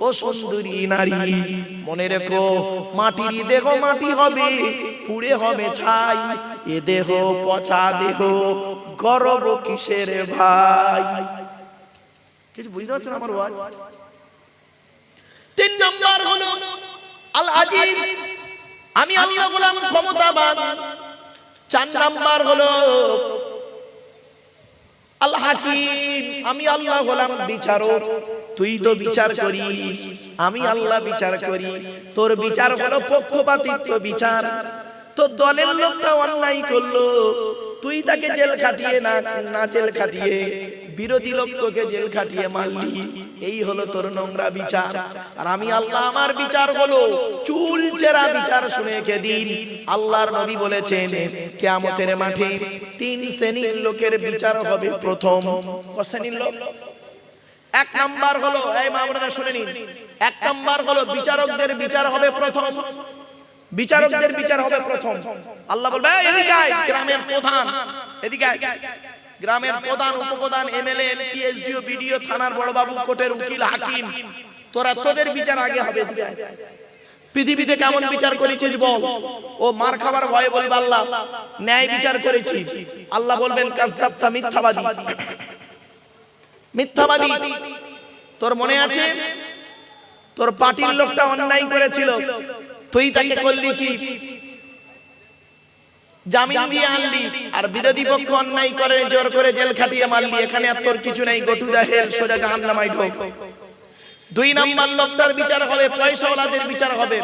ও সুন্দরী নারী, মনে রেখো মাটির দেহ মাটি হবে, পুড়ে হবে ছাই। এ দেহ পচা দেহ, গর্ব কিসের ভাই? কিছু বুঝতে পারছেন আমার ওয়াজ? 3 নাম্বার হলো আল আজিজ, আমি আল্লাহ গোলাম ক্ষমতাবান। 4 নাম্বার হলো আল হাকিম, আমি আল্লাহ গোলাম বিচারক। তুই তো বিচার করিস, আমি আল্লাহ বিচার করি। তোর বিচার হলো পক্ষপাতিত্ব বিচার। তো দলের লোকটা অন্যায় করলো, তুই তাকে জেল খাটিয়ে না জেল খাটিয়ে বিরোধী লোককে জেল খাটিয়ে মারলি, এই হলো তোর নোংরা বিচার। আর আমি আল্লাহ, আমার বিচার হলো চুল চেরা বিচার। শুনে কে দিন আল্লাহর নবী বলেছেন, কিয়ামতের মাঠে 3 শ্রেণীর লোকের বিচার হবে প্রথম। কত শ্রেণীর লোক? 1 নাম্বার হলো, এই মামুনেরা শুনে নিন, 1 নাম্বার হলো বিচারকদের বিচার হবে প্রথম। বিচারকদের বিচার হবে প্রথম। আল্লাহ বলবে, এদিকে আয়, গ্রামের প্রধান এদিকে আয়। গ্রামের প্রধান, উপপ্রধান, এমএলএ, পিএইচডি, বিডিও, থানার বড় বাবু, কোর্টের উকিল, হাকিম, তোদের বিচার আগে হবে। পৃথিবীতে কেমন বিচার করেছিস বল? ও মার খাবার ভয়ে বলবে আল্লাহ ন্যায় বিচার করেছি। আল্লাহ বলবেন, কাযযাবতা, মিথ্যাবাদী, মিথ্যাবাদী। তোর মনে আছে তোর পার্টির লোকটা অন্যায় করেছিল, তুই তাকে করলি কি? জামিন দিয়ে আনলি। আর বিরোধী পক্ষ অন্যায় করে জোর করে জেল খাটিয়ে মারলি। এখানে আর তোর কিছু নাই, গো টু দা হেল, সোজা জাহান্নামায় ঢোক। 2 নাম্বার লোকটার বিচার হবে, পয়সাওয়ালাদের বিচার হবে।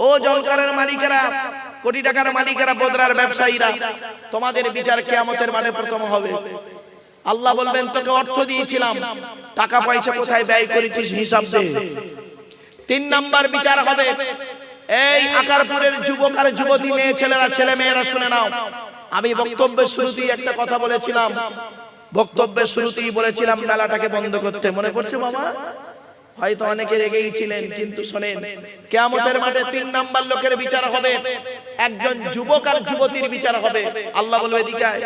ও জলকারের মালিকেরা, কোটি টাকার মালিকেরা, বদরার ব্যবসায়ীরা, তোমাদের বিচার কিয়ামতের মাঠে প্রথম হবে। আল্লাহ বলবেন, তোকে অর্থ দিয়েছিলাম, টাকা পয়সা কোথায় ব্যয় করেছিস হিসাব দে। 3 নাম্বার বিচার হবে, এই আকারপুরের যুবক আর যুবতী, মেয়ে ছেলেরা, ছেলে মেয়েরা শুনে নাও। আমি বক্তব্যের শুরুতেই একটা কথা বলেছিলাম, বক্তব্যের শুরুতেই বলেছিলাম মেলাটাকে বন্ধ করতে। মনে পড়ছে বাবা? হয়তো অনেকে রেগেই ছিলেন, কিন্তু শুনেন, কিয়ামতের মাঠে 3 নাম্বার লোকের বিচার হবে। একজন যুবক আর যুবতীর বিচার হবে। আল্লাহ বলবে, এদিকে আয়,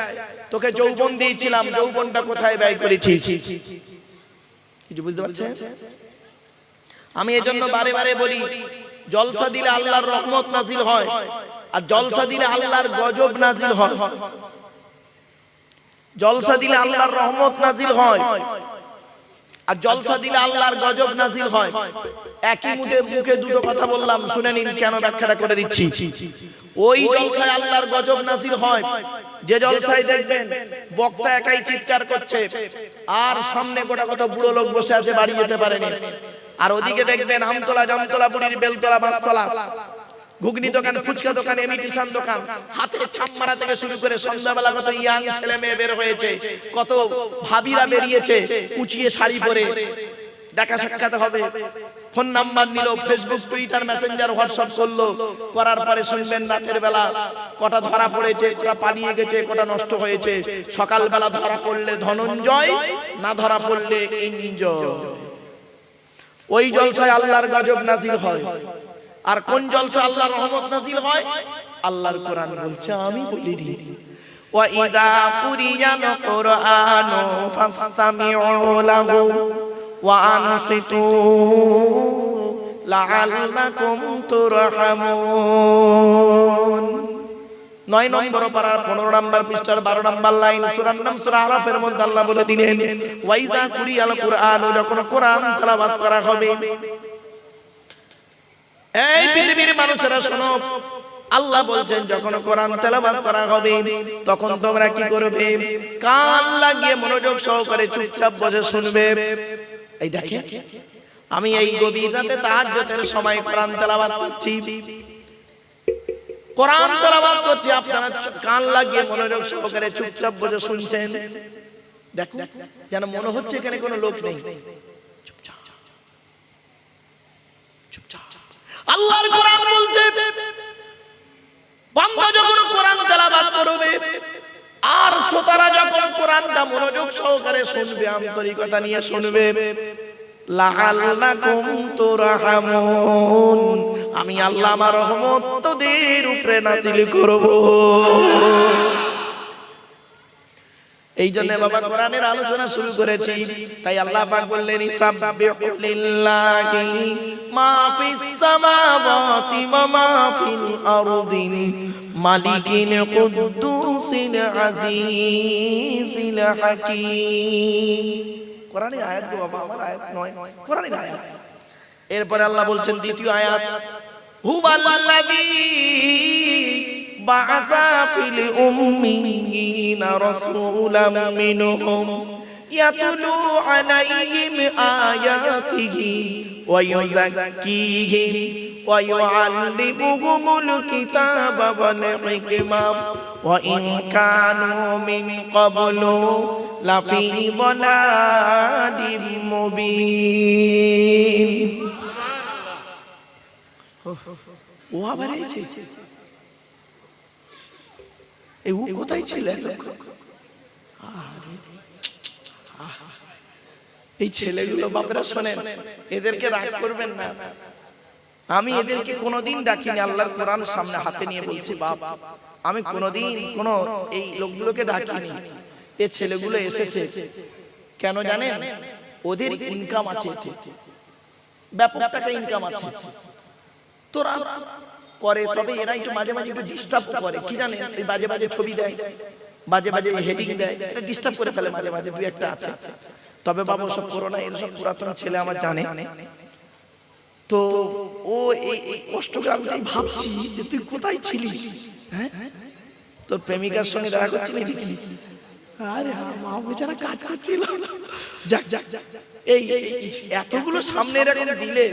তোকে যৌবন দিয়েছিলাম, যৌবনটা কোথায় ব্যয় করেছিস? কিছু বুঝতে পারছেন? আমি এজন্য বারে বারে বলি, জলসা দিলে আল্লাহর রহমত নাজিল হয়, আর জলসা দিলে আল্লাহর গজব নাজিল হয়। জলসা দিলে আল্লাহর রহমত নাজিল হয়, আর জলসা দিলে আল্লাহর গজব নাজিল হয়। একই মুখে দুটো কথা বললাম, শুনে নিন কেন, ব্যাখ্যাটা করে দিচ্ছি। ওই জলসায় আল্লাহর গজব নাজিল হয় যে জলসায় দেখবেন বক্তা একাই চিৎকার করছে, আর সামনে গোটা কত বুড়ো লোক বসে আছে, বাড়ি যেতে পারেনি। আর ওদিকে দেখবেন আমতলা, জামতলা, বুড়ির বেলতলা, বাঁশতলা, ঘুগনি দোকান, ফুচকা দোকান, ইমিটেশন দোকান, হাতে ছাম্মারা থেকে শুরু করে সন্ধ্যাবেলা কত ইয়াং ছেলে মেয়ে বের হয়েছে, কত ভাবিরা বেরিয়েছে কুচিয়ে শাড়ি পরে। দেখা সাক্ষাৎ হবে, ফোন নাম্বার নিল, ফেসবুক, টুইটার, মেসেঞ্জার, হোয়াটসঅ্যাপ করলো। করার পরে শুনবেন রাতের বেলা কটা ধরা পড়েছে, কটা পালিয়ে গেছে, কটা নষ্ট হয়েছে। সকালবেলা ধরা পড়লে ধনঞ্জয়, না ধরা পড়লে এনজয়। ওই জলসায় আল্লাহর গজব নাজিল হয়। আর কোন জলসা আল্লাহর রহমত নাজিল হয়? আল্লাহর কোরআন বলছে, আমি বলি দি, ওয়া ইযা কুরিয়াল কুরআনু ফাসতামিউ লাহু ওয়া আনসিতু লাআল্লাকুম তুরহামুন। 9 নম্বর পারার 15 নম্বর পৃষ্ঠার 12 নম্বর লাইন, সূরার নাম সূরা আরাফের মধ্যে আল্লাহ বলে দিলেন, ওয়া ইযা কুরিয়াল কুরআনু, যখন কোরআন তেলাওয়াত করা হবে। এই পৃথিবীর মানুষেরা শোনো, আল্লাহ বলছেন যখন কোরআন তেলাওয়াত করা হবে তখন তোমরা কি করবে? কান লাগিয়ে মনোযোগ সহকারে চুপচাপ বসে শুনবে। এই দেখেন, আমি এই গভীর রাতে তাহাজ্জুদের সময় কোরআন তেলাওয়াত করছি, কোরআন তেলাওয়াত করছি, আপনারা কান লাগিয়ে মনোযোগ সহকারে চুপচাপ বসে শুনছেন। দেখুন, যেন মনে হচ্ছে এখানে কোনো লোক নেই। আল্লাহর কোরআন বলছে, বান্দা যখন কোরআন তেলাওয়াত করবে আর শ্রোতারা যখন কোরআনটা মনোযোগ সহকারে শুনবে, আন্তরিকতা নিয়ে শুনবে, লাআল্লাকুম তুরহামুন, আমি আল্লাহ আমার রহমত তোদের উপরে নাযিল করব। এই জন্য বাবা কোরআনের আলোচনা শুরু করেছি। তাই আল্লাহ পাক বললেন ইসাববিহু লিল্লাহি মা ফিস সামাওয়াতি ওয়া মা ফিল আরদি মালিকিল কুদ্দুসিল আজিজিল হাকীম। কোরআনের আয়াত গো বাবা, আমার আয়াত নয়, কোরআনের আয়াত। এরপরে আল্লাহ বলছেন দ্বিতীয় আয়াত, হুয়াল্লাযী বা'আসা ফিল উম্মিয়িনা রাসূলাম মিনহুম ইয়াতলু আলাইহিম আয়াতিহি ওয়া ইউযাক্কিহিম ওয়া ইউআল্লিমুহুমুল কিতাবা ওয়াল হিকমা ওয়া ইন কানু মিন ক্বাবলু লাফি যালালিম মুবিন। ও আবার এই ও কোথায় ছিল এতক্ষণ? এই ছেলেগুলো বাপরা শোনেন, এদেরকে রাগ করবেন না। আমি এদেরকে কোনোদিন ডাকিনি, আল্লাহর কোরআন সামনে হাতে নিয়ে বলছি বাপ, আমি কোনোদিন কোনো এই লোকগুলোকে ডাকিনি। এই ছেলেগুলো এসেছে কেন জানেন? ওদের ইনকাম আছে, ব্যাপক টাকা ইনকাম আছে। তোরা করে, তবে এরা একটু মাঝে মাঝে একটু ডিস্টার্ব করে। কি জানেন? এই বাজে বাজে ছবি দেয়, বাজে বাজে হেডিং দেয়, এটা ডিস্টার্ব করে ফেলে মাঝে মাঝে, দুই একটা আছে। তবে বাবা সব করোনা, এর সব পুরাতন ছেলে আমার জানে। তো ও এই কষ্টকে আমি তাই ভাবছি যে তুই কোথায় ছিলিস? হ্যাঁ, তোর প্রেমিকার সঙ্গে দেখা করছিলি নাকি? আরে মা বেচারা কাজ করছিল। যাক যাক, এই এতগুলো সামনে এরকম দিলে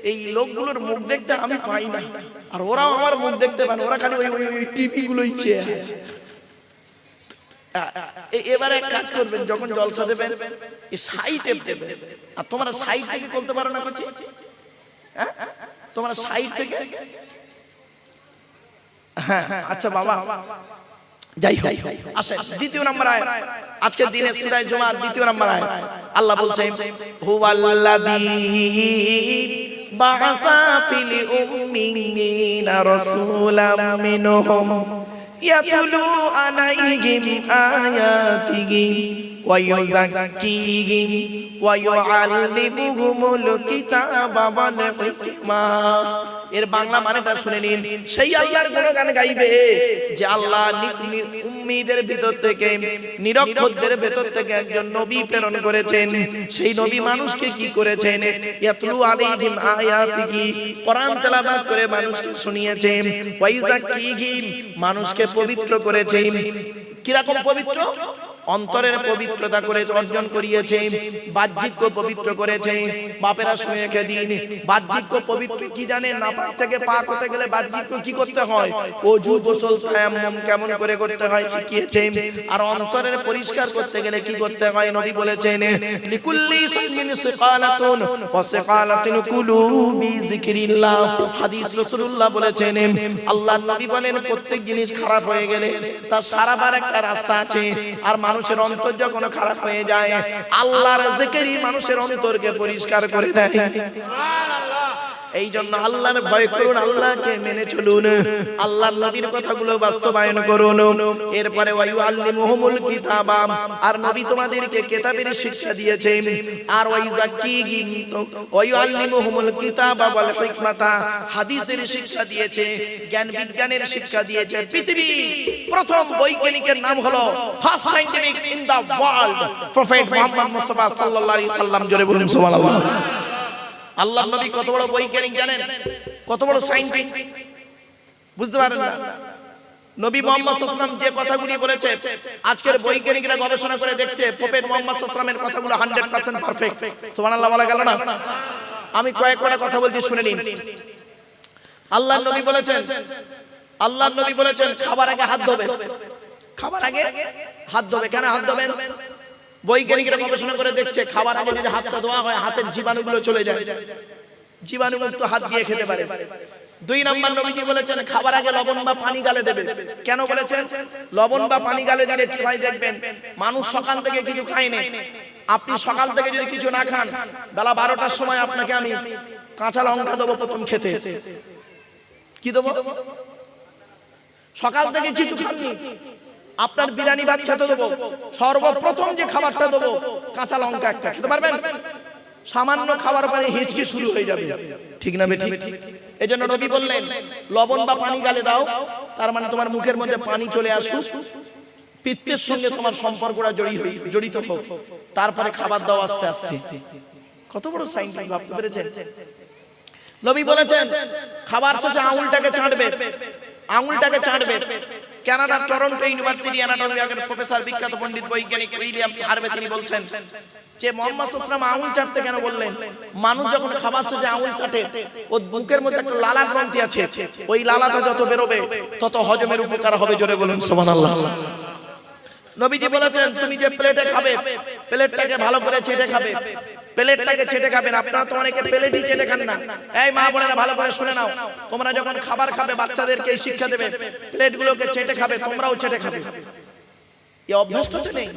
এই লোকগুলোর মুখ দেখতে আমি পাই না, আর ওরাও আমার মুখ দেখতে পায় না। ওরা খালি ওই টিভি গুলোই চেয়ে আছে। এবারে এক কাজ করবেন, যখন জলসা দেবেন এই সাইডে দেবেন। আর তোমরা সাইড থেকে বলতে পারো না করছি? হ্যাঁ, তোমরা সাইড থেকে। হ্যাঁ, আচ্ছা বাবা, যাই হোক, আসেন দ্বিতীয় নাম্বার আয়াত আজকের দিনে সূরা জুমার দ্বিতীয় নাম্বার আয়াত। আল্লাহ বলছেন হুয়াল্লাযী বা'আসা ফিল উম্মিয়িনা রাসূলাম মিনহুম ইয়াতলু আলাইহিম আয়াতিহি ওয়া ইউযাক্কিহিম ওয়া ইউআল্লিমুহুমুল কিতাবা ওয়াল হিকমা। এর বাংলা মানেটা শুনে নিন। সেই আল্লাহর গুণগান গাইবে যে আল্লাহ উম্মীদের ভিতর থেকে, নিরক্ষরদের ভিতর থেকে একজন নবী প্রেরণ করেছেন। সেই নবী মানুষকে কি করেছেন? ইয়াতলু আলাইহিম আয়াতিহি, কোরআন তেলাওয়াত করে মানুষকে শুনিয়েছেন। ওয়া ইউযাক্কিহিম, মানুষকে পবিত্র করেছেন। কিরকম পবিত্র? অন্তরের পবিত্রতা করে অর্জন করিয়েছে, বাহ্যিক পবিত্র করেছে। বাপেরা শুনে রেখে দিন, বাহ্যিক পবিত্র কি জানেন? নাপাক থেকে পাক হতে গেলে বাহ্যিক কি করতে হয়? ওযু, গোসল, তায়াম্মুম কেমন করে করতে হয় শিখিয়েছে। আর অন্তরের পরিষ্কার করতে গেলে কি করতে হয়? নবী বলেছেন লিকুল্লি শাইইন সিকালাতুন ওয়া সিকালাতুল কুলুবি যিকরিল্লাহ। হাদিস রাসূলুল্লাহ বলেছেন, আল্লাহর নবী বলেন প্রত্যেক জিনিস খারাপ হয়ে গেলে তার সারাবার একটা রাস্তা আছে। আর মানুষের অন্তর যখন খারাপ হয়ে যায়, আল্লাহর জিকিরই মানুষের অন্তরকে পরিষ্কার করে দেয়। সুবহানাল্লাহ। এই জন্য আল্লাহর ভয় করুন, আল্লাহকে মেনে চলুন, আল্লাহর নবীর কথাগুলো বাস্তবায়ন করুন। এরপরে ওয়া ইউআল্লিমুহুমুল কিতাবা, আর নবী তোমাদেরকে কিতাবের শিক্ষা দিয়েছেন। আর ওয়া ইউযাক্কিহিম, ওয়া ইউআল্লিমুহুমুল কিতাবা ওয়াল হিকমাতা, হাদিসের শিক্ষা দিয়েছে, জ্ঞান বিজ্ঞানের শিক্ষা দিয়েছে। পৃথিবী প্রথম বৈজ্ঞানিকের নাম হলো first scientific in the world, prophet Muhammad Mustafa সাল্লাল্লাহু আলাইহি সাল্লাম। জোরে বলুন সুবহানাল্লাহ। আল্লাহর নবী কত বড় বৈজ্ঞানিক জানেন? কত বড় সায়েন্টিস্ট বুঝতে পারেন না? নবী মুহাম্মদ সাল্লাল্লাহু আলাইহি ওয়াসাল্লাম যে কথাগুলি বলেছে, আজকের বৈজ্ঞানিকরা গবেষণা করে দেখছে প্রফেট মুহাম্মদ সাল্লাল্লাহু আলাইহি ওয়াসাল্লামের কথাগুলো 100% পারফেক্ট। সুবহানাল্লাহ বলা গেল না? আমি কয়েকটা কথা বলছি, শুনে নিন। আল্লাহর নবী বলেছেন, আল্লাহর নবী বলেছেন খাবার আগে হাত ধোবে। খাবার আগে হাত ধোবে। কেন হাত ধোবেন? বৈজ্ঞানিকরা গবেষণা করে দেখছে খাবার আগে যদি হাতটা ধোয়া হয়, হাতের জীবাণুগুলো চলে যায়, জীবাণুমুক্ত হাত দিয়ে খেতে পারে। দুই নাম্বার নবীজি বলেছেন খাবার আগে লবণ বা পানি গালে দেবে। কেন বলেছেন? লবণ বা পানি গালে দিলে কি হয় দেখবেন, মানুষ সকাল থেকে কিছু খায়নি, আপনি সকাল থেকে যদি কিছু না খান, বেলা 12টার সময় আপনাকে আমি কাঁচা লঙ্কা দেবো প্রথম খেতে। কি দেবো? সকাল থেকে কিছু খাননি, আপনার বিরিয়ানি ভাত খেতে দেবো, সর্বপ্রথম যে খাবারটা দেবো কাঁচা লঙ্কা একটা, খেতে পারবেন? সামান্য খাবার পরে হিচকি শুরু হয়ে যাবে, ঠিক না বেঠিক? এজন্য নবী বললেন লবণ বা পানি গালে দাও, তার মানে তোমার মুখের মধ্যে পানি চলে আসুক, পিত্তের সঙ্গে তোমার সম্পর্কটা জড়িত হোক, তারপরে খাবার দাও আস্তে আস্তে। কত বড় সাইন্টিফিক, ভাবতে পেরেছেন? নবী বলেছেন খাবার শেষে আঙুলটাকে চাটবে, আঙুলটাকে চাটবে। কানাডার টরন্টো ইউনিভার্সিটি অ্যানাটমি বিভাগের প্রফেসর বিখ্যাত পণ্ডিত বৈজ্ঞানিক উইলিয়ামস হার্ভে তিনি বলছেন যে মুহাম্মদ সাল্লাল্লাহু আলাইহি ওয়াসাল্লাম আঙুল চাটতে কেন বললেন? মানুষ যখন খাবার শেষে আঙুল চাটে ওর বুকের মধ্যে একটা লালা গ্রন্থি আছে, ওই লালাটা যত বেরোবে তত হজমের উপকার হবে। জোরে বলুন সুবহানাল্লাহ। নবীজি বলেছেন তুমি যে প্লেটে খাবে প্লেটটাকে ভালো করে চেটে খাবে, প্লেটটাকে চেটে খাবেন। আপনারা তো অনেকে প্লেটই চেটে খান না। এই মা বোনেরা ভালো করে শুনে নাও, তোমরা যখন খাবার খাবে বাচ্চাদেরকে এই শিক্ষা দেবে প্লেটগুলোকে চেটে খাবে, তোমরাও চেটে খাবে। এই অভ্যাসটা তো নেই।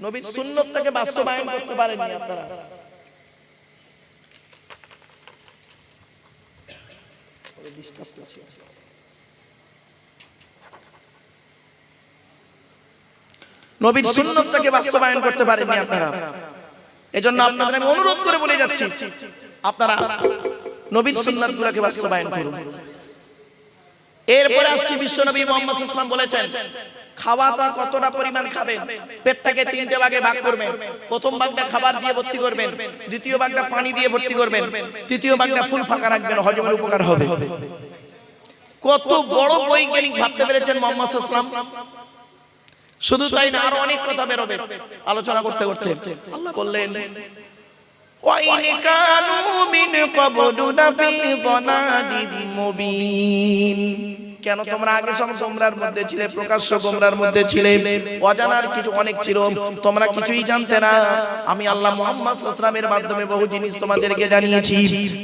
নবীর সুন্নতটাকে বাস্তবায়ন করতে পারেননি আপনারা। নবীর সুন্নতটাকে বাস্তবায়ন করতে পারেননি আপনারা। এজন্য আপনাদের আমি অনুরোধ করে বলে যাচ্ছি আপনারা নবীর সুন্নাতগুলোকে বাস্তবায়ন করুন। এরপরে আসছে বিশ্বনবী মুহাম্মদ সাল্লাল্লাহু আলাইহি ওয়াসাল্লাম বলেছেন খাওয়াটা কতটা পরিমাণ খাবেন, পেটটাকে তিনটে ভাগে ভাগ করবেন। প্রথম ভাগটা খাবার দিয়ে ভর্তি করবেন, দ্বিতীয় ভাগটা পানি দিয়ে ভর্তি করবেন, তৃতীয় ভাগটা ফুল ফাঁকা রাখবেন, হজমের উপকার হবে। কত বড় বৈজ্ঞানিক, ভাবতে পেরেছেন মুহাম্মদ সাল্লাল্লাহু আলাইহি ওয়াসাল্লাম? শুধু তাই না, আরো অনেক কথা বেরোবে আলোচনা করতে করতে। আল্লাহ বললেন ওয়াইন কানু মিন ক্বাবলু নাফি যালালিন মুবিন। কেন তোমরা আগে সব গোমরার মধ্যে ছিলে, প্রকাশ্য গোমরার মধ্যে ছিলে, অজানার কিছু অনেক ছিল, তোমরা কিছুই জানতে না। আমি আল্লাহ মুহাম্মদ সাল্লাল্লাহু আলাইহি ওয়াসাল্লামের মাধ্যমে বহু জিনিস তোমাদেরকে জানিয়েছি।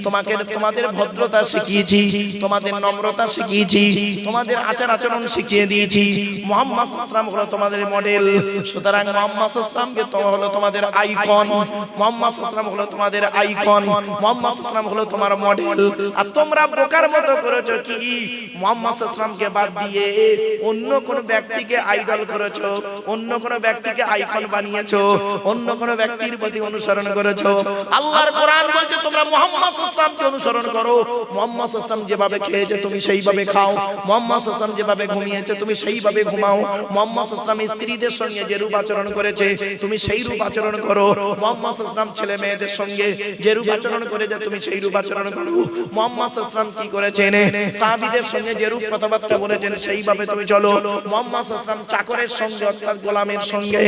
তোমাদের ভদ্রতা শিখিয়েছি, তোমাদের নম্রতা শিখিয়েছি, তোমাদের আচার আচরণ শিখিয়ে দিয়েছি। মুহাম্মদ সাল্লাল্লাহু আলাইহি ওয়াসাল্লাম হলো তোমাদের মডেল। সুতরাং মুহাম্মদ সাল্লাল্লাহু আলাইহি ওয়াসাল্লামকে হলো তোমাদের আইকন, মুহাম্মদ সাল্লাল্লাহু আলাইহি ওয়াসাল্লাম হলো তোমাদের আইকন, মুহাম্মদ সাল্লাল্লাহু আলাইহি ওয়াসাল্লাম হলো তোমার মডেল। আর তোমরা বোকার মতো করেছো কি, মুহাম্মদ সাল্লামকে বাদ দিয়ে অন্য কোন ব্যক্তিকে আইডল করেছো, অন্য কোন ব্যক্তিকে আইকন বানিয়েছো, অন্য কোন ব্যক্তির প্রতি অনুসরণ করেছো। আল্লাহর কোরআন বলছে তোমরা মুহাম্মদ সাল্লামকে অনুসরণ করো। মুহাম্মদ সাল্লাম যেভাবে খেয়েছে তুমি সেইভাবে খাও, মুহাম্মদ সাল্লাম যেভাবে ঘুমিয়েছে তুমি সেইভাবে ঘুমাও, মুহাম্মদ সাল্লাম স্ত্রীদের সঙ্গে যে রূপ আচরণ করেছে তুমি সেই রূপ আচরণ করো, মুহাম্মদ সাল্লাম ছেলে মেয়েদের সঙ্গে যে রূপ আচরণ করেছে তুমি সেই রূপ আচরণ করো। মুহাম্মদ সাল্লাম কি করেছেন, সাহাবীদের সঙ্গে যে রূপ কথাবার্তা বলেছেন সেইভাবে তুমি চলো। মুহাম্মদ সাল্লাল্লাহু আলাইহি ওয়াসাল্লাম চাকরের সঙ্গে অর্থাৎ গোলামের সঙ্গে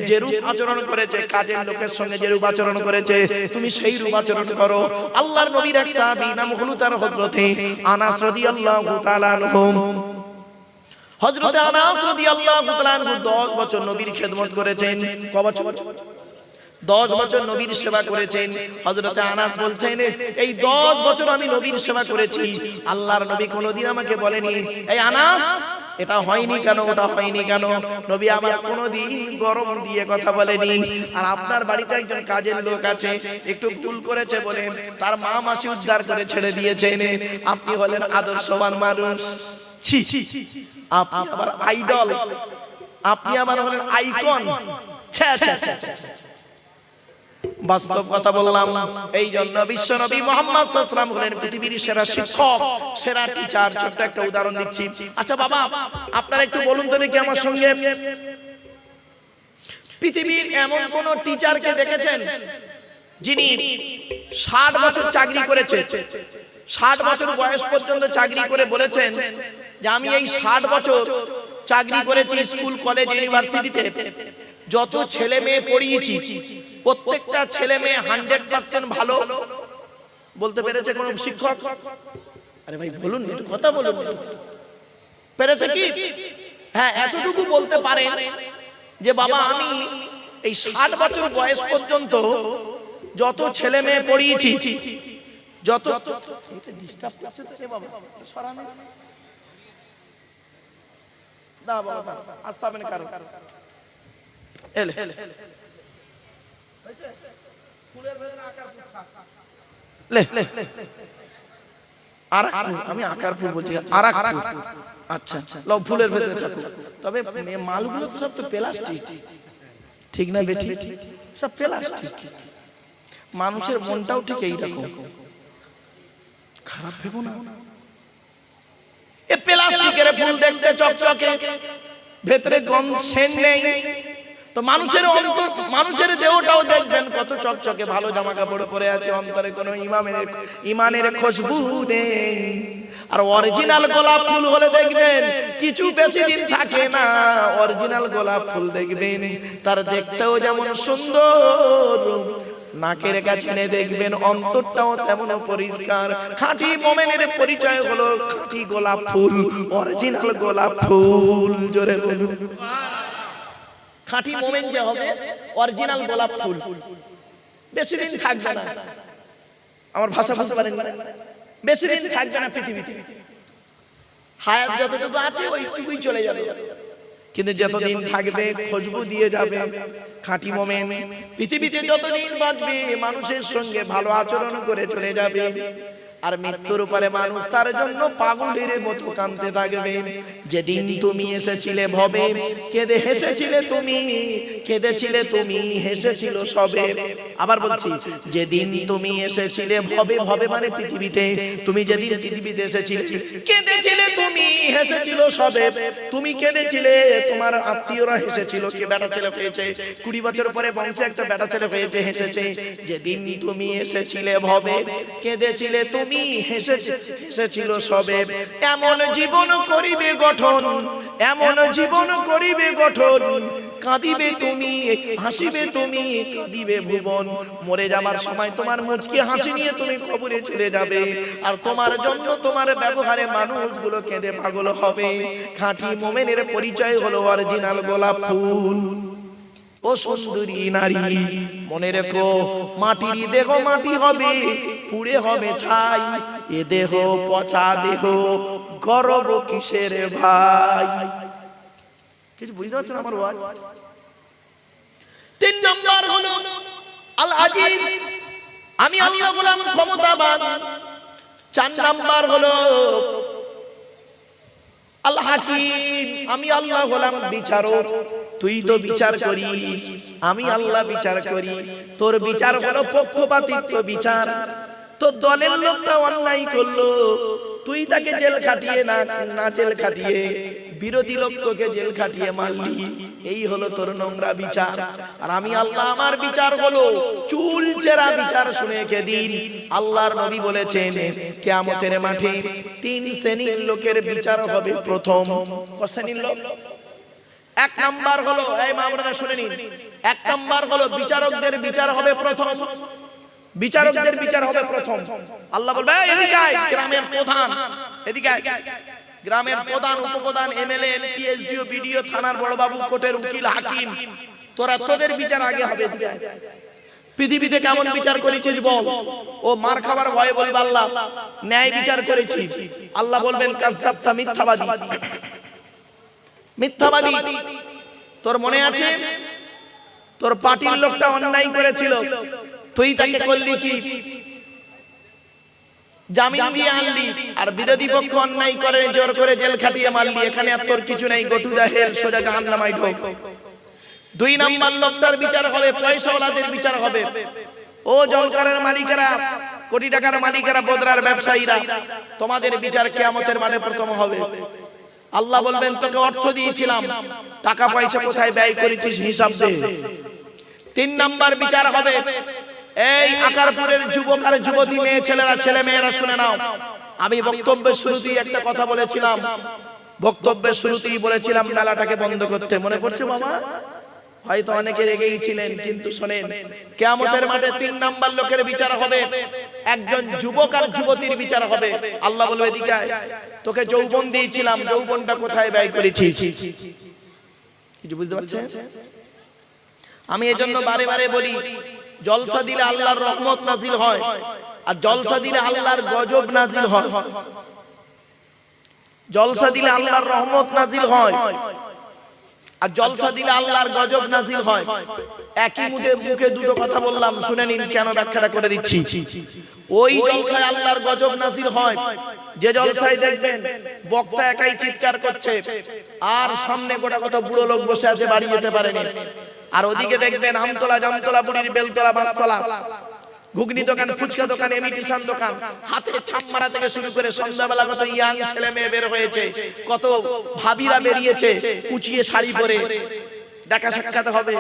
যে রূপ আচরণ করেছে, কাজের লোকের সঙ্গে যে রূপ আচরণ করেছে তুমি সেই রূপ আচরণ করো। আল্লাহর নবীর এক সাহাবী নাম হলো তার হযরতে আনাস রাদিয়াল্লাহু তাআলা আনহু। হযরতে আনাস রাদিয়াল্লাহু তাআলা আনহু 10 বছর নবীর খেদমত করেছেন। কয় বছর? 10 বছর নবীর সেবা করেছেন। হযরতে আনাস বলছেন এই 10 বছর আমি নবীর সেবা করেছি, আল্লাহর নবী কোনোদিন আমাকে বলেনি এই আনাস এটা হয়নি কেন, ওটা হয়নি কেন। নবী আমার কোনোদিন গরম দিয়ে কথা বলেনি। আর আপনার বাড়িতে একজন কাজের লোক আছে, একটু ভুল করেছে বলে তার মা মাসি উদ্ধার করে ছেড়ে দিয়েছেন, আপনি হলেন আদর্শবান মানুষ। ছি, আপনি আবার আইডল, আপনি আবার হলেন আইকন। বাস্তব কথা বললাম। এই জন্য বিশ্ব নবী মুহাম্মদ সাল্লাল্লাহু আলাইহি ওয়াসাল্লাম হলেন পৃথিবীর সেরা শিক্ষক, সেরা টিচার। ছোট্ট একটা উদাহরণ দিচ্ছি। আচ্ছা বাবা আপনারা একটু বলুন তো দেখি আমার সঙ্গে, পৃথিবীর এমন কোন টিচারকে দেখেছেন যিনি 60 বছর চাকরি করেছে, 60 বছর বয়স পর্যন্ত চাকরি করে বলেছেন যে আমি এই 60 বছর চাকরি করেছি স্কুল কলেজ ইউনিভার্সিটিতে, যত ছেলে মেয়ে পড়িয়েছি প্রত্যেকটা ছেলে মেয়ে 100% ভালো বলতে পেরেছে কোন শিক্ষক? আরে ভাই বলুন, একটু কথা বলুন, পেরেছে কি? হ্যাঁ, এতটুকু বলতে পারে যে বাবা আমি এই 60 বছর বয়স পর্যন্ত যত ছেলে মেয়ে পড়িয়েছি, যত ডিস্টার্ব করছে তো বাবা সরানো না বাবা, আসতে হবে না কারো। এলে ফুলের ভেতরে আকার লে লে আমি আকার ফুল বলছি, আরাকপুর। আচ্ছা, লও ফুলের ভেতরে থাকুক, তবে মালগুলো তো সব তো প্লাস্টিক, ঠিক না বেটি? সব প্লাস্টিক। মানুষের মনটাও ঠিক এইরকম, খারাপ ভেবো না। এ প্লাস্টিকের ফুল দেখতে চকচকে, ভেতরে গন্ধ সেন্ট নেই। তো মানুষের অন্তর, মানুষের দেহটাও দেখবেন কত চকচকে, ভালো জামা কাপড় পরে আছে, অন্তরে কোনো ইমানের খুশবু নেই। আর অরিজিনাল গোলাপ ফুল হলে দেখবেন কিছু বেশি দিন থাকে না। অরিজিনাল গোলাপ ফুল দেখবেন তার দেখতেও যেমন সুন্দর, নাকের কাছে দেখবেন অন্তরটাও তেমন পরিষ্কার। খাঁটি মুমিনের পরিচয় হলো খাঁটি গোলাপ ফুল, অরিজিনাল গোলাপ ফুল। জোরে বলুন খাঁটি মুমিন যে হবে অরিজিনাল গোলাপ ফুল, বেশি দিন থাকবে না। আমার ভাষা বুঝতে পারেন না? বেশি দিন থাকবে না পৃথিবীতে, হায়াত যতটুকু আছে ওইটুকুই চলে যাবে, কিন্তু যতদিন থাকবে খুশবু দিয়ে যাবে। খাঁটি মুমিন পৃথিবীতে যতদিন বাঁচবে মানুষের সঙ্গে ভালো আচরণ করে চলে যাবে। আর মৃত্যুর উপরে মানুষ তার জন্য পাগলের মতো কাঁদতে থাকবে। যেদিন তুমি এসেছিলে ভবে, কেঁদে হেসেছিলে তুমি, কেঁদেছিলে তুমি, হেসেছিল সবে। আবার বলছি, যেদিন তুমি এসেছিলে ভবে, ভবে মানে পৃথিবীতে, তুমি যেদিন পৃথিবীতে এসেছিলে কেঁদেছিলে তুমি, হেসেছিল সবে। তুমি কেঁদেছিলে, তোমার আত্মীয়রা হেসেছিল, কে বেটা ছেলে হয়েছে 20 বছর পরে বংশে একটা বেটা ছেলে হয়েছে, হেসেছে। যেদিন তুমি এসেছিলে ভবে, কেঁদেছিলে তুমি, হেসেছিল সবে। এমন জীবন করিবে গঠন, এমন জীবন করিবে গঠন, কাঁদিবে তুমি, হাসিবে তুমি, কাঁদিবে ভুবন। মরে যাবার সময় তোমার মুচকি হাসি নিয়ে তুমি কবরে চলে যাবে, আর তোমার জন্য তোমার ব্যবহারে মানুষগুলো কেঁদে পাগল হবে। খাঁটি মুমিনের পরিচয় হলো অরিজিনাল গোলাপ ফুল। ও সুন্দরী নারী, মনে রেখো মাটির দেহ মাটি হবে, পুড়ে হবে ছাই। এ দেহ পচা দেহ, গর্ব কিসের ভাই? কিছু বুঝতে পারছেন আমার ওয়াজ? 3 নম্বর হলো আল আজিজ, আমি আল্লাহ গোলাম ক্ষমতাবান। 4 নম্বর হলো আল হাকিম, আমি আল্লাহ গোলাম বিচারক। তুই তো বিচার করিস, আমি আল্লাহ বিচার করি। তোর বিচার হলো পক্ষপাতিত্ব বিচার। তোর দলের লোকটা অন্যায় করলো, তুই তাকে জেল খাটিয়ে না জেল খাটিয়ে বিরোধী লোককে জেল খাটিয়ে মারলি, এই হলো তোর নোংরা বিচার। আর আমি আল্লাহ, আমার বিচার হলো চুল চেরা বিচার। শুনে কে দিন আল্লাহর নবী বলেছেন কিয়ামতের মাঠে 3 শ্রেণীর লোকের বিচার হবে। প্রথম শ্রেণীর লোক, 1 নাম্বার হলো, এই মামলাটা শুনে নিন, 1 নাম্বার হলো বিচারকদের বিচার হবে প্রথম। বিচারকদের বিচার হবে প্রথম। আল্লাহ বলবে এদিকে আয়, গ্রামের প্রধান এদিকে আয়। গ্রামের প্রধান, উপপ্রধান, এমএলএ, পিএইচডিও, বিডিও, থানার বড় বাবু, কোর্টের উকিল, হাকিম, তোদের বিচার আগে হবে। পৃথিবীতে কেমন বিচার করেছিস বল? ও মার খাবার ভয়ে বলবে আল্লাহ ন্যায় বিচার করেছি। আল্লাহ বলবেন কাযযাবতা, মিথ্যাবাদী, মিথ্যাবাদী। তোর মনে আছে তোর পার্টির লোকটা অন্যায় করেছিল, তুই তাকে করলি কি? জামিন দিয়ে আনলি, আর বিরোধী পক্ষ অন্যায় করে জোর করে জেল খাটিয়ে মারলি। এখানে আর তোর কিছু নাই, গো টু দা হেল, সোজা জাহান্নামে ঢোক। 2 নাম্বার লোকটার বিচার হবে, পয়সাওয়ালাদের বিচার হবে। ও জলকারের মালিকেরা, কোটি টাকার মালিকেরা, বদরার ব্যবসায়ীরা, তোমাদের বিচার কিয়ামতের মাঠে প্রথম হবে। আল্লাহ বলবেন তোকে অর্থ দিয়েছিলাম, টাকা পয়সা কোথায় ব্যয় করেছিস হিসাব দে। 3 নাম্বার বিচার হবে, এই আকারপুরের যুবক আর যুবতী, মেয়ে ছেলেরা, ছেলে মেয়েরা শুনে নাও। আমি বক্তব্যের শুরুতেই একটা কথা বলেছিলাম, বক্তব্যের শুরুতেই বলেছিলাম মেলাটাকে বন্ধ করতে। মনে পড়ছে বাবা? হয়তো অনেকে রেগেই ছিলেন, কিন্তু শুনেন, কিয়ামতের মাঠে 3 নাম্বার লোকের বিচার হবে। একজন যুবক আর যুবতীর বিচার হবে। আল্লাহ বলবে এদিকে আয়, তোকে যৌবন দিয়েছিলাম, যৌবনটা কোথায় ব্যয় করেছিস? কিছু বুঝতে পারছেন? আমি এজন্য বারে বারে বলি, জলসা দিলে আল্লাহর রহমত নাজিল হয়, আর জলসা দিলে আল্লাহর গজব নাজিল হয়। জলসা দিলে আল্লাহর রহমত নাজিল হয়, আর জলসা দিলে আল্লাহর গজব নাজিল হয়। একই মুখে দুটো কথা বললাম, শুনে নিন কেন ব্যাখ্যাটা করে দিচ্ছি। ওই জলসায় আল্লাহর গজব নাজিল হয় যে জলসায় দেখবেন বক্তা একাই চিৎকার করছে আর সামনে গোটা কত বুড়ো লোক বসে আছে, বাড়ি যেতে পারেনি। আর ওদিকে দেখবেন আমতলা, জামতলা, বুড়ির বেলতলা, বাসতলা, ঘুগনি দোকান, ফুচকা দোকান, ইমিটেশন দোকান, হাতে ছামমারা থেকে শুরু করে সন্ধ্যাবেলা কত ইয়াং ছেলে মেয়ে বের হয়েছে, কত ভাবিরা বেরিয়েছে কুচিয়ে শাড়ি পরে, দেখা সাক্ষাৎ হবে,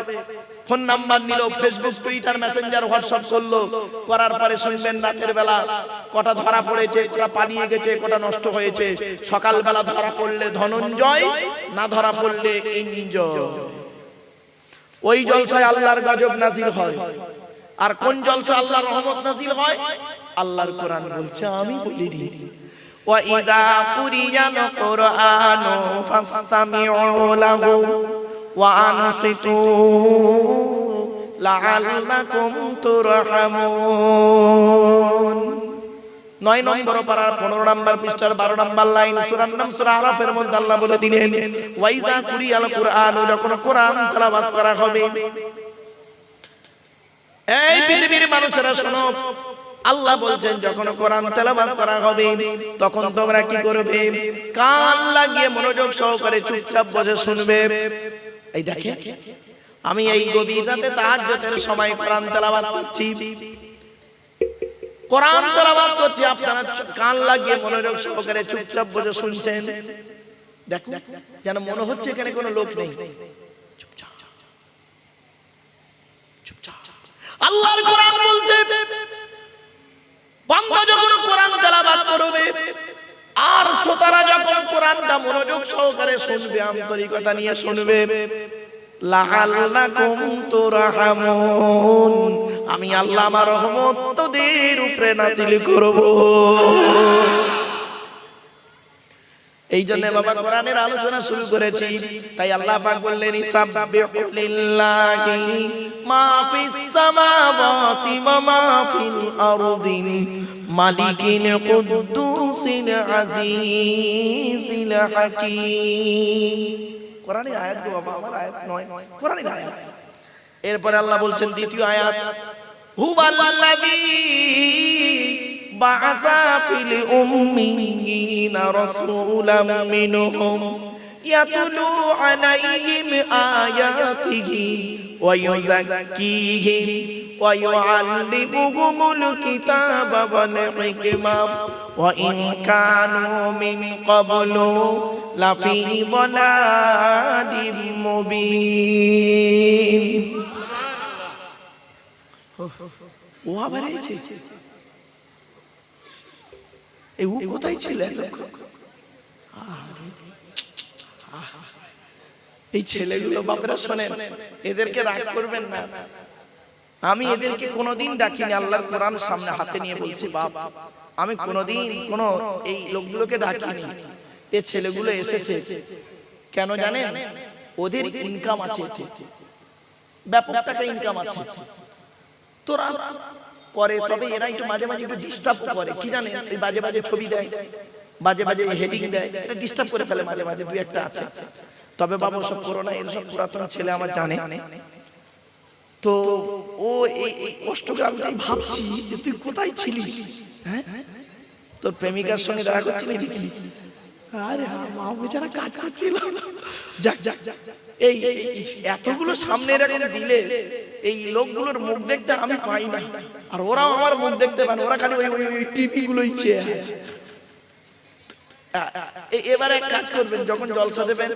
ফোন নাম্বার নিল, ফেসবুক, টুইটার, মেসেঞ্জার, হোয়াটসঅ্যাপ করলো, করার পরে শুনবেন রাতের বেলা কটা ধরা পড়েছে, কটা পালিয়ে গেছে, কটা নষ্ট হয়েছে। সকালবেলা ধরা পড়লে ধনঞ্জয়, না ধরা পড়লে এনজয়। ওই জলসায় আল্লাহর গজব নাজিল হয়। আর কোন জলসা আল্লাহর রহমত নাজিল হয়? আল্লাহর কোরআন বলছে, আমি বলি দি ওয়া ইযা কুরিয়াল কুরআনু ফাসতামিউ লাহু ওয়া আনসিতু লাআল্লাকুম তুরহামুন। 9 নম্বর পারার 15 নম্বর পৃষ্ঠার 12 নম্বর লাইন, সূরার নাম সূরা আরাফের মধ্যে আল্লাহ বলে দিলেন, ওয়া ইযা কুরিয়াল কুরআনু, যখন কোরআন তেলাওয়াত করা হবে। এই পৃথিবীর মানুষেরা শোনো, আল্লাহ বলছেন যখন কোরআন তেলাওয়াত করা হবে তখন তোমরা কি করবে? কান লাগিয়ে মনোযোগ সহকারে চুপচাপ বসে শুনবে। এই দেখেন, আমি এই গভীর রাতে তাহাজ্জুদের সময় কোরআন তেলাওয়াত করছি, কোরআন তেলাওয়াত করছি, আপনারা কান লাগিয়ে মনোযোগ সহকারে চুপচাপ বসে শুনছেন। দেখুন, যেন মনে হচ্ছে এখানে কোনো লোক নেই। চুপচাপ চুপচাপ। আল্লাহর কোরআন বলছে, বান্দা যখন কোরআন তেলাওয়াত করবে আর শ্রোতারা যখন কোরআনটা মনোযোগ সহকারে শুনবে, আন্তরিকতা নিয়ে শুনবে, লাআল্লাকুম তুরহামুন, আমি আল্লাহ আমার রহমত তোদের উপরে নাযিল করব। এই জন্য বাবা কোরআনের আলোচনা শুরু করেছি। তাই আল্লাহ পাক বললেন, ইসাব্বিহু লিল্লাহি মা ফিস সামাওয়াতি ওয়া মা ফিল আরদি মালিকিল কুদ্দুসিল আজিজিল হাকীম। কোরআনের আয়াত গো বাবা, আমার আয়াত নয়, কোরআনের আয়াত। এরপর আল্লাহ বলছেন দ্বিতীয় আয়াত, হুয়াল্লাযী বা'আসা ফিল উম্মিয়িনা রাসূলাম মিনহুম ইয়াতলু আলাইহিম আয়াতিহি ওয়া ইউযাক্কিহিম ওয়া ইউআল্লিমুহুমুল কিতাবা ওয়াল হিকমা ওয়া ইন কানু মিন ক্বাবলু লাফি যালালিম মুবিন। ও আবার এইছে, এই ও কোথায় ছিল এতক্ষণ? এই ছেলেগুলো বাপরা শোনেন, এদেরকে রাগ করবেন না। আমি এদেরকে কোনোদিন ডাকিনি, আল্লাহর কোরআন সামনে হাতে নিয়ে বলছি, বাপ আমি কোনোদিন কোনো এই লোকগুলোকে ডাকিনি। এই ছেলেগুলো এসেছে কেন জানেন? ওদের ইনকাম আছে, ব্যাপক টাকা ইনকাম আছে, তোরা করে। তবে এরা একটু মাঝে মাঝে একটু ডিস্টার্ব করে, কি জানেন? এই বাজে বাজে ছবি দেয়, বাজে বাজে হেডিং দেয়, এটা ডিস্টার্ব করে ফেলে মাঝে মাঝে, দুই একটা আছে। তবে বাবা সব করো না, এর সব পুরাতন ছেলে আমার জানে। তো ও এই কষ্টকে আমি ভাবছি যে তুই কোথায় ছিলিস, হ্যাঁ? তোর প্রেমিকার সঙ্গে দেখা করছিলি ঠিকই, আরে মা বেচারা কাজ করছিল। যাক যাক, এই এতগুলো সামনে এরকম দিলে এই লোকগুলোর মুখ দেখতে আমি পাই না, আর ওরাও আমার মুখ দেখতে পায় না, ওরা খালি ওই টিভি গুলোই চেয়ে আছে। এবারে এক কাজ করবেন, যখন জলসা দেবেন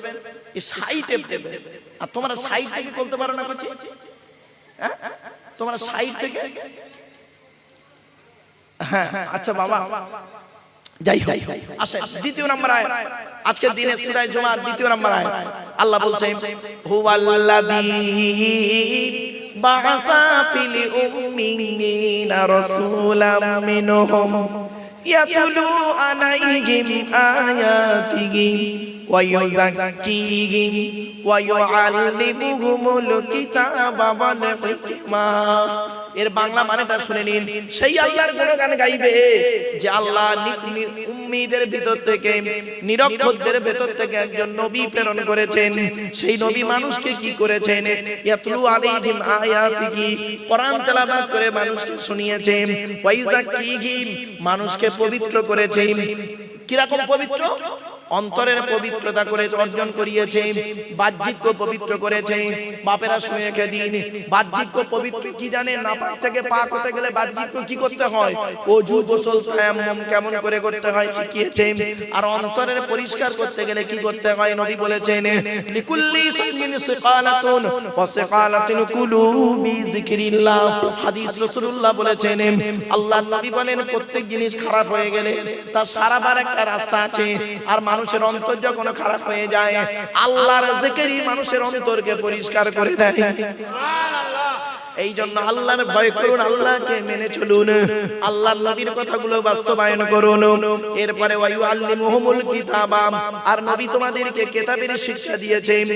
এই সাইডে দেবেন। আর তোমরা সাইড থেকে বলতে পারো না বলছি, হ্যাঁ তোমরা সাইড থেকে, হ্যাঁ আচ্ছা বাবা যাই হোক। আসেন দ্বিতীয় নম্বর আয়াত, আজকের দিনে সূরা জুমার দ্বিতীয় নম্বর আয়াত। আল্লাহ বলছেন, হুয়াল্লাযী বা'আসা ফিল উম্মিয়িনা রাসূলাম মিনহুম ইয়াতলু আলাইহিম আয়াতিহি ওয়া ইউযাক্কিহিম ওয়া ইউআল্লিমুহুমুল কিতাবা ওয়াল হিকমা এর বাংলা মানেটা শুনে নিন। সেই আল্লাহর গুণগান গাইবে যে আল্লাহ উম্মীদের ভিতর থেকে, নিরক্ষরদের ভিতর থেকে একজন নবী প্রেরণ করেছেন। সেই নবী মানুষকে কি করেছেন? ইয়াতলু আলাইহিম আয়াতিহি, কোরআন তেলাওয়াত করে মানুষকে শুনিয়েছেন। ওয়া ইউযাক্কিহিম, মানুষকে পবিত্র করেছেন। কিরকম পবিত্র? অন্তরের পবিত্রতা করে অর্জন করিয়েছে, বাহ্যিক পবিত্র করেছে। বাপেরা শুনে রেখে দিন, বাহ্যিক পবিত্র কি জানেন? নাপাক থেকে পাক হতে গেলে বাহ্যিক কি করতে হয়? ওযু, গোসল, তায়াম্মুম কেমন করে করতে হয় শিখিয়েছে। আর অন্তরের পরিষ্কার করতে গেলে কি করতে হয় নবী বলেছেন, লিকুল্লি শাইইন সিকালাতুন ওয়া সিকালাতুল কুলুবি যিকরিল্লাহ। হাদিস রাসূলুল্লাহ বলেছেন, আল্লাহর নবী বলেন প্রত্যেক জিনিস খারাপ হয়ে গেলে তার সারাবার একটা রাস্তা আছে। আর মানুষের অন্তর যখন খারাপ হয়ে যায়, আল্লাহর জিকিরই মানুষের অন্তরকে পরিষ্কার করে দেয়। সুবহানাল্লাহ। এই জন্য আল্লাহর ভয় করুন, আল্লাহকে মেনে চলুন, আল্লাহর নবীর কথাগুলো বাস্তবায়ন করুন। এরপরে ওয়ায়ুআল্লিমুহুমুল কিতাবা, আর নবী তোমাদেরকে কিতাবের শিক্ষা দিয়েছেন।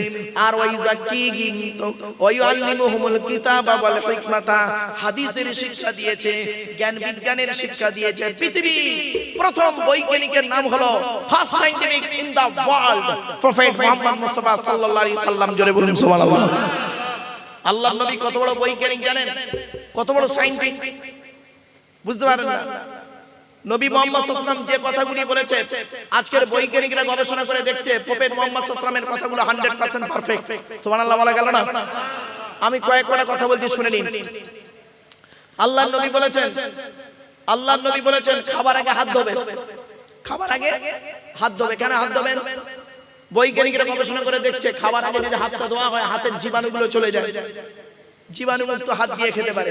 আর ওয়াইযাক্কিহিম, ওয়ায়ুআল্লিমুহুমুল কিতাবা ওয়াল হিকমাতা, হাদিসের শিক্ষা দিয়েছে, জ্ঞান বিজ্ঞানের শিক্ষা দিয়েছে। পৃথিবী প্রথম বৈজ্ঞানিকের নাম হলো first scientific in the world, prophet Muhammad Mustafa সাল্লাল্লাহু আলাইহি সাল্লাম। জোরে বলুন সুবহানাল্লাহ। আল্লাহর নবী কত বড় বৈজ্ঞানিক জানেন? কত বড় সায়েন্টিস্ট বুঝতে পারেন না? নবী মুহাম্মদ সাল্লাল্লাহু আলাইহি ওয়াসাল্লাম যে কথাগুলি বলেছে, আজকের বৈজ্ঞানিকরা গবেষণা করে দেখছে প্রফেট মুহাম্মদ সাল্লাল্লাহু আলাইহি ওয়াসাল্লামের কথাগুলো 100% পারফেক্ট। সুবহানাল্লাহ বলা গেল না? আমি কয়েকটা কথা বলছি, শুনে নিন। আল্লাহর নবী বলেছেন খাবার আগে হাত ধোবে। খাবার আগে হাত ধোবে। কেন হাত ধোবেন? বৈজ্ঞানিকরা গবেষণা করে দেখছে খাবার আগে যদি হাতটা ধোয়া হয়, হাতের জীবাণুগুলো চলে যায়, জীবাণুমুক্ত হাত দিয়ে খেতে পারে।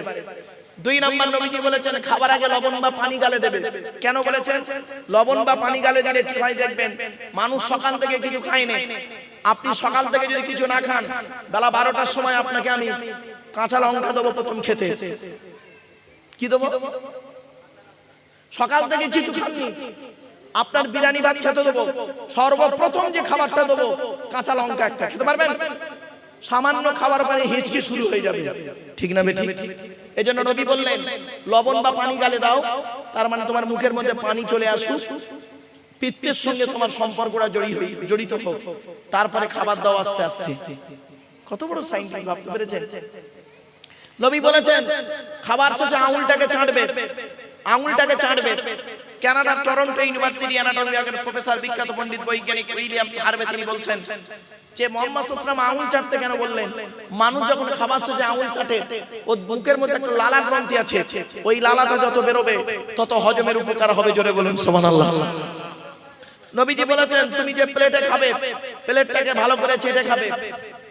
2 নাম্বার নবীজি বলেছেন খাবার আগে লবণ বা পানি গালে দেবে। কেন বলেছেন? লবণ বা পানি গালে দিলে কি হয় দেখবেন, মানুষ সকাল থেকে কিছু খায়নি, আপনি সকাল থেকে যদি কিছু না খান, বেলা 12টার সময় আপনাকে আমি কাঁচা লঙ্কা দেবো প্রথম খেতে। কি দেবো? সকাল থেকে কিছু খাননি, আপনার বিরিয়ানি ভাত খেতে দেবো, সর্বপ্রথম যে খাবারটা দেবো কাঁচা লঙ্কা একটা খেতে পারবেন? সামান্য খাবার পরে হিচকি শুরু হয়ে যাবে, ঠিক না বেঠিক? এজন্য নবী বললেন লবণ বা পানি গালে দাও, তার মানে তোমার মুখের মধ্যে পানি চলে আসুক, পিত্তের সঙ্গে তোমার সম্পর্কটা জড়িত হোক, তারপরে খাবার দাও আস্তে আস্তে। কত বড় সায়েন্টিস্ট, ভাবতে পেরেছেন? নবী বলেছেন খাবার শেষে আঙুলটাকে চাটবে, আঙুলটাকে চাটবে। কানাডার টরন্টো ইউনিভার্সিটি অ্যানাটমি বিভাগের প্রফেসর, বিখ্যাত পণ্ডিত বৈজ্ঞানিক উইলিয়ামস হার্ভে তিনি বলছেন যে মুহাম্মদ সাল্লাল্লাহু আলাইহি ওয়াসাল্লাম আঙুল চাটতে কেন বললেন? মানুষ যখন খাবার শেষে আঙুল চাটে, ওর বুকের মধ্যে একটা লালা গ্রন্থি আছে, ওই লালাটা যত বেরোবে তত হজমের উপকার হবে। জোরে বলুন সুবহানাল্লাহ। নবীজি বলেছেন তুমি যে প্লেটে খাবে, প্লেটটাকে ভালো করে চেটে খাবে,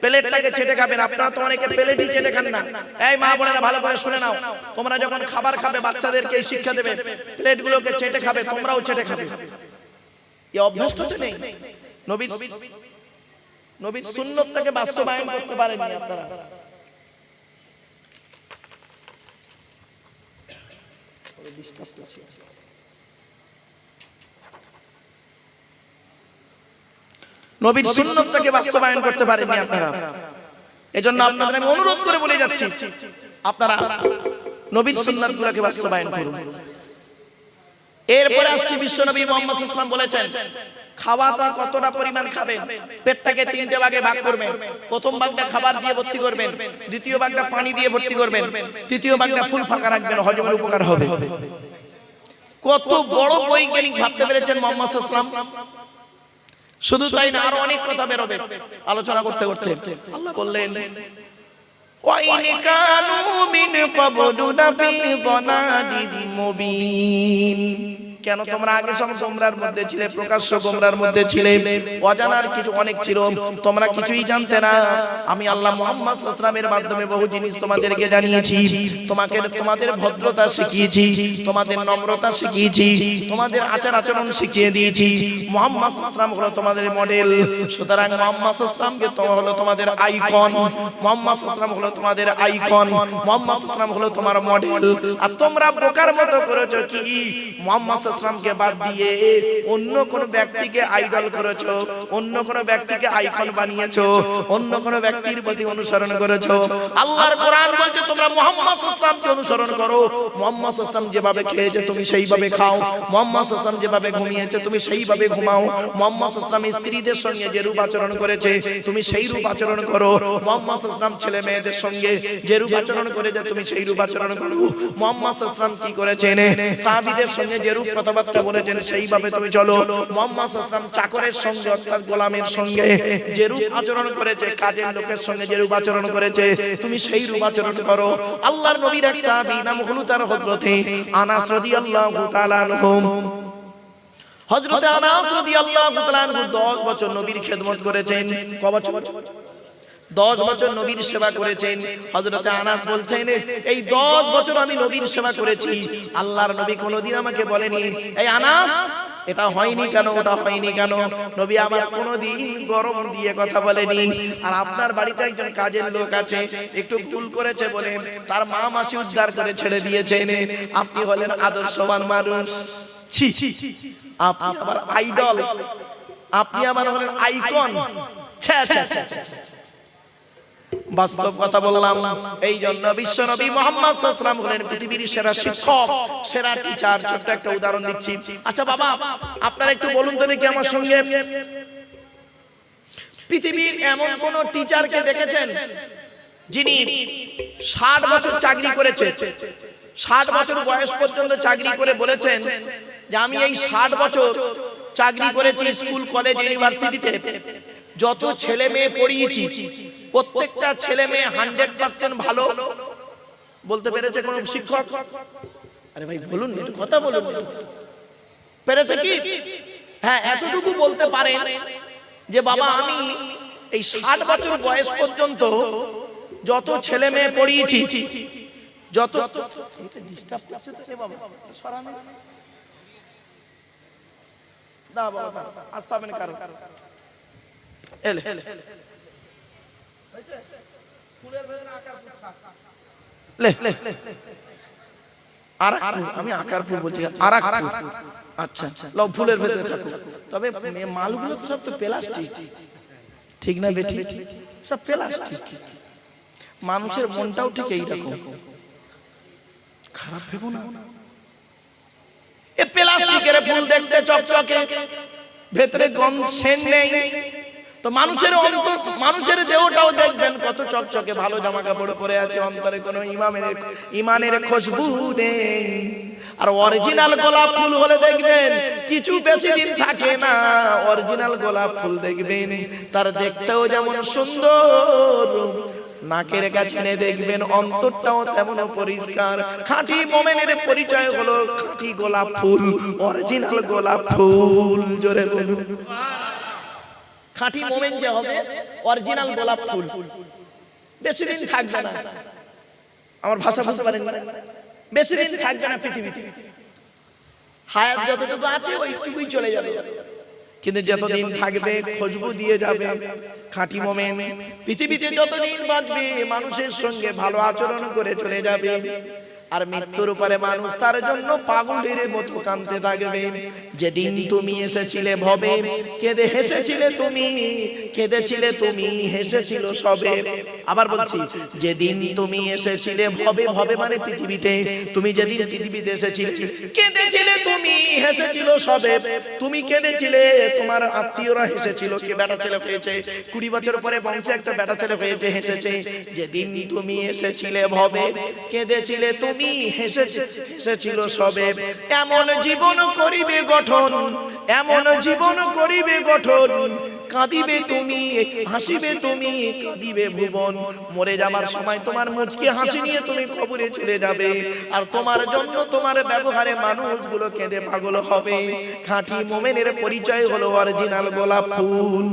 প্লেটটাকে চেটে খাবেন। আপনারা তো অনেকে প্লেটই চেটে খান না। এই মা বোনেরা ভালো করে শুনে নাও, তোমরা যখন খাবার খাবে বাচ্চাদেরকে এই শিক্ষা দেবে, প্লেটগুলোকে চেটে খাবে, তোমরাও চেটে খাবে। এই অভ্যাসটা তো নেই। নবীর সুন্নতটাকে বাস্তবায়ন করতে পারেননি আপনারা। নবীর সুন্নতটাকে বাস্তবায়ন করতে পারেননি আপনারা। এজন্য আপনাদের আমি অনুরোধ করে বলে যাচ্ছি, আপনারা নবীর সুন্নাতগুলোকে বাস্তবায়ন করুন। এরপরে আসছে বিশ্বনবী মুহাম্মদ সাল্লাল্লাহু আলাইহি ওয়াসাল্লাম বলেছেন খাওয়াটা কতটা পরিমাণ খাবেন। পেটটাকে 3টে ভাগে ভাগ করবেন। প্রথম ভাগটা খাবার দিয়ে ভর্তি করবেন, দ্বিতীয় ভাগটা পানি দিয়ে ভর্তি করবেন, তৃতীয় ভাগটা ফুল ফাঁকা রাখবেন, হজমের উপকার হবে। কত বড় বৈজ্ঞানিক, ভাবতে পেরেছেন মুহাম্মদ সাল্লাল্লাহু আলাইহি ওয়াসাল্লাম? শুধু তাই না, আরো অনেক কথা বেরোবে আলোচনা করতে করতে। আল্লাহ বললেন ওয়াইন কানু মিন ক্বাবলু নাফি যালালিন মুবিন। কেন তোমরা আগে সব গোমরার মধ্যে ছিলে, প্রকাশ্য গোমরার মধ্যে ছিলে, অজানার কিছু অনেক ছিল, তোমরা কিছুই জানতে না। আমি আল্লাহ মুহাম্মদ সাল্লাল্লাহু আলাইহি ওয়াসাল্লামের মাধ্যমে বহু জিনিস তোমাদেরকে জানিয়েছি। তোমাদের ভদ্রতা শিখিয়েছি, তোমাদের নম্রতা শিখিয়েছি, তোমাদের আচার আচরণ শিখিয়ে দিয়েছি। মুহাম্মদ সাল্লাল্লাহু আলাইহি ওয়াসাল্লাম হলো তোমাদের মডেল। সুতরাং মুহাম্মদ সাল্লাল্লাহু আলাইহি ওয়াসাল্লামকে তো হলো তোমাদের আইকন, মুহাম্মদ সাল্লাল্লাহু আলাইহি ওয়াসাল্লাম হলো তোমাদের আইকন, মুহাম্মদ সাল্লাল্লাহু আলাইহি ওয়াসাল্লাম হলো তোমার মডেল। আর তোমরা বোকার মতো করেছো কি মুহাম্মদ সাল্লাল্লাহু সাল্লামকে বাদ দিয়ে অন্য কোন ব্যক্তিকে আইডল করেছো, অন্য কোন ব্যক্তিকে আইকন বানিয়েছো, অন্য কোন ব্যক্তির প্রতি অনুসরণ করেছো। আল্লাহর কোরআন বলছে তোমরা মুহাম্মদ সাল্লাল্লাহু আলাইহি ওয়াসাল্লামকে অনুসরণ করো। মুহাম্মদ সাল্লাল্লাহু আলাইহি ওয়াসাল্লাম যেভাবে খেয়েছে তুমি সেইভাবে খাও, মুহাম্মদ সাল্লাল্লাহু আলাইহি ওয়াসাল্লাম যেভাবে ঘুমিয়েছে তুমি সেইভাবে ঘুমাও, মুহাম্মদ সাল্লাল্লাহু আলাইহি ওয়াসাল্লাম স্ত্রীদের সঙ্গে যে রূপ আচরণ করেছে তুমি সেই রূপ আচরণ করো, মুহাম্মদ সাল্লাল্লাহু আলাইহি ওয়াসাল্লাম ছেলে মেয়েদের সঙ্গে যে রূপ আচরণ করেছে তুমি সেই রূপ আচরণ করো, মুহাম্মদ সাল্লাল্লাহু আলাইহি ওয়াসাল্লাম কি করেছেন সাহাবীদের সঙ্গে যে রূপ কথাবার্তা বলেছেন সেইভাবে তুমি চলো, মুহাম্মদ সাল্লাল্লাহু আলাইহি ওয়াসাল্লাম চাকরের সঙ্গে অর্থাৎ গোলামের সঙ্গে যে রূপ আচরণ করেছে, কাজের লোকের সঙ্গে যে রূপ আচরণ করেছে তুমি সেই রূপ আচরণ করো। আল্লাহর নবীর এক সাহাবী নাম হলো তার হযরতে আনাস রাদিয়াল্লাহু তাআলা আনহু। হযরত আনাস রাদিয়াল্লাহু তাআলা আনহু 10 বছর নবীর খেদমত করেছেন। কয় বছর? 10 বছর নবীর সেবা করেছেন। হযরত আনাস বলছেন এই 10 বছর আমি নবীর সেবা করেছি, আল্লাহর নবী কোনোদিন আমাকে বলেনি এই আনাস এটা হয়নি কেন, ওটা হয়নি কেন। নবী আমার কোনোদিন গরম দিয়ে কথা বলেনি। আর আপনার বাড়িতে একজন কাজের লোক আছে, একটু ভুল করেছে বলে তার মা মাসি উদ্ধার করে ছেড়ে দিয়েছেন, আপনি হলেন আদর্শবান মানুষ। ছি, আপনি আবার আইডল, আপনি আবার হলেন আইকন। বাস্তব কথা বললাম। এই জন্য বিশ্ব নবী মুহাম্মদ সাল্লাল্লাহু আলাইহি ওয়াসাল্লাম হলেন পৃথিবীর সেরা শিক্ষক, সেরা টিচার। ছোট্ট একটা উদাহরণ দিচ্ছি। আচ্ছা বাবা, আপনারা একটু বলুন তো দেখি আমার সঙ্গে, পৃথিবীর এমন কোন টিচারকে দেখেছেন যিনি 60 বছর চাকরি করেছে, 60 বছর বয়স পর্যন্ত চাকরি করে বলেছেন যে আমি এই 60 বছর চাকরি করেছি স্কুল কলেজ ইউনিভার্সিটিতে, যত ছেলে মেয়ে পড়িয়েছি প্রত্যেকটা ছেলে মেয়ে 100% ভালো বলতে পেরেছে কোন শিক্ষক? আরে ভাই বলুন, একটু কথা বলুন, পেরেছে কি? হ্যাঁ, এতটুকু বলতে পারে যে বাবা আমি এই 60 বছর বয়স পর্যন্ত যত ছেলে মেয়ে পড়িয়েছি, যত ডিস্টার্ব করছে তো বাবা সরানো না বাবা, আসতে হবে না কারো। এলে ফুলের ভেতরে আকার লে লে আর আমি আকার ফুল বলছি আর আচ্ছা লও ফুলের ভেতরে থাকো, তবে মালগুলো তো সব তো প্লাস্টিক, ঠিক না বেটি? সব প্লাস্টিক। মানুষের মনটাও ঠিক এই রকম, খারাপ ভেবো না। এ প্লাস্টিকের ফুল দেখতে চকচকে, ভেতরে গন্ধ সেন নেই, তো মানুষের অন্তর, মানুষের দেহটাও দেখবেন কত চকচকে, ভালো জামা কাপড় পরে আছে, অন্তরে কোনো ইমানের খুশবু নেই। আর অরিজিনাল গোলাপ ফুল হলে দেখবেন কিছু বেশি দিন থাকে না, অরিজিনাল গোলাপ ফুল দেখবেন তার দেখতেও যেমন সুন্দর, নাকের কাছে দেখবেন অন্তরটাও তেমন পরিষ্কার। খাঁটি মুমিনের পরিচয় হলো খাঁটি গোলাপ ফুল, অরিজিনাল গোলাপ ফুল। জোরে বলুন খাঁটি মুমিন যে হবে অরিজিনাল গোলাপ ফুল, বেশি দিন থাকবে না। আমার ভাষা বুঝতে পারেন না? বেশি দিন থাকবে না পৃথিবীতে, হায়াত যতটুকু আছে ওইটুকুই চলে যাবে, কিন্তু যতদিন থাকবে খুশবু দিয়ে যাবে। খাঁটি মুমিন পৃথিবীতে যতদিন বাঁচবে মানুষের সঙ্গে ভালো আচরণ করে চলে যাবে। আর মৃত্যুর উপরে মানুষ তার জন্য পাগলের মতো কাঁদতে থাকবে। যেদিন তুমি এসেছিলে ভবে, কেঁদে হেসেছিলে তুমি, কেঁদেছিলে তুমি, হেসেছিল সবে। আবার বলছি, যেদিন তুমি এসেছিলে ভবে, ভবে মানে পৃথিবীতে, তুমি যেদিন পৃথিবীতে এসেছিলে কেঁদেছিলে তুমি, হেসেছিল সবে। তুমি কেঁদেছিলে, তোমার আত্মীয়রা হেসেছিল, কে বেটা ছেলে হয়েছে 20 বছর পরে বংশে একটা বেটা ছেলে হয়েছে, হেসেছে। যেদিন তুমি এসেছিলে ভবে, কেঁদেছিলে তুমি, হেসেছিল সবে। এমন জীবন করিবে গঠন, এমন জীবন করিবে গঠন, কাঁদিবে তুমি, হাসিবে তুমি, কাঁদিবে ভুবন। মরে যাবার সময় তোমার মুচকি হাসি নিয়ে তুমি কবরে চলে যাবে, আর তোমার জন্য তোমার ব্যবহারে মানুষগুলো কেঁদে পাগল হবে। খাঁটি মুমিনের পরিচয় হলো অরিজিনাল গোলাপ ফুল।